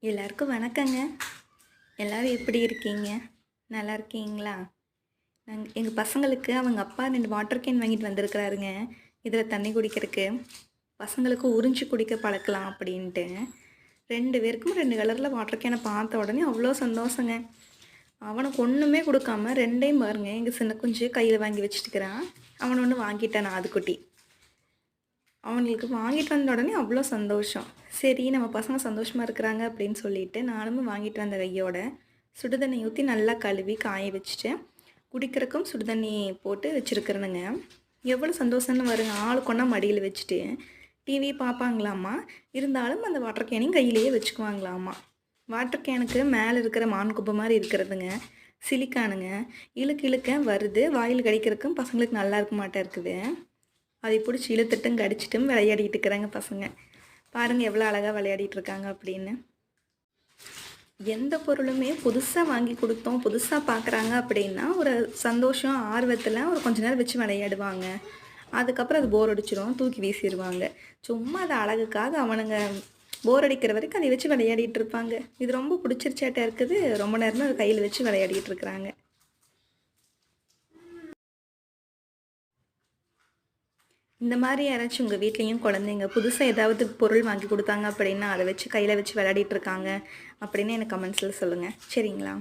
எல்லாருக்கும் வணக்கங்க. எல்லாரும் எப்படி இருக்கீங்க? நல்லா இருக்கீங்களா? எங்கள் பசங்களுக்கு அவங்க அப்பா 2 வாட்டர் கேன் வாங்கிட்டு வந்திருக்கிறாருங்க. இதில் தண்ணி குடிக்கிறதுக்கு. பசங்களுக்கு உறிஞ்சு குடிக்க பழக்கலாம் அப்படின்ட்டு. 2 பேருக்கும் 2 கலரில் வாட்டர் கேனை பார்த்த உடனே அவ்வளோ சந்தோஷங்க. அவனுக்கு ஒன்றுமே கொடுக்காம 2யும் பாருங்க எங்கள் சின்ன குஞ்சு கையில் வாங்கி வச்சுட்டுக்கிறான். அவன் ஒன்று வாங்கிட்டான் ஆதுக்குட்டி. அவங்களுக்கு வாங்கிட்டு வந்த உடனே அவ்வளோ சந்தோஷம். சரி நம்ம பசங்க சந்தோஷமாக இருக்கிறாங்க அப்படின்னு சொல்லிட்டு நானும் வாங்கிட்டு வந்த கையோட சுடுதண்ணி ஊற்றி நல்லா கழுவி காய வச்சுட்டு குடிக்கிறக்கும் சுடுதண்ணி போட்டு வச்சுருக்கிறேனுங்க. எவ்வளோ சந்தோஷம்னு வருங்க. ஆளுக்கு ஒன்றா மடியில் வச்சுட்டு டிவி பார்ப்பாங்களாம்மா. இருந்தாலும் அந்த வாட்டர் கேனையும் கையிலேயே வச்சுக்குவாங்களாம்மா. வாட்டர் கேனுக்கு மேலே இருக்கிற மான் குப்பை மாதிரி இருக்கிறதுங்க சிலிக்கானுங்க. இழுக்க இழுக்க வருது. வாயில் கடிக்கிறதுக்கும் பசங்களுக்கு நல்லா இருக்க மாட்டே இருக்குது. அதை பிடிச்சி இழுத்துட்டும் கடிச்சிட்டும் விளையாடிட்டு இருக்கிறாங்க பசங்க. பாருங்கள் எவ்வளோ அழகாக விளையாடிட்டு இருக்காங்க அப்படின்னு. எந்த பொருளுமே புதுசாக வாங்கி கொடுத்தோம் புதுசாக பார்க்குறாங்க அப்படின்னா ஒரு சந்தோஷம் ஆர்வத்தில் ஒரு கொஞ்ச நேரம் வச்சு விளையாடுவாங்க. அதுக்கப்புறம் அது போர் அடிச்சிடும், தூக்கி வீசிடுவாங்க. சும்மா அது அழகுக்காக அவனுங்க போர் அடிக்கிற வரைக்கும் அதை வச்சு விளையாடிட்டு இருப்பாங்க. இது ரொம்ப பிடிச்சிருச்சாட்டா இருக்குது. ரொம்ப நேரமாக அது கையில் வச்சு விளையாடிட்டு இருக்கிறாங்க. இந்த மாதிரி யாராச்சும் உங்கள் வீட்லேயும் குழந்தைங்க புதுசாக ஏதாவது பொருள் வாங்கி கொடுத்தாங்க அப்படின்னா அதை வச்சு கையில் வச்சு விளையாடிட்டு இருக்காங்க அப்படின்னு எனக்கு கமெண்ட்ஸில் சொல்லுங்கள். சரிங்களா?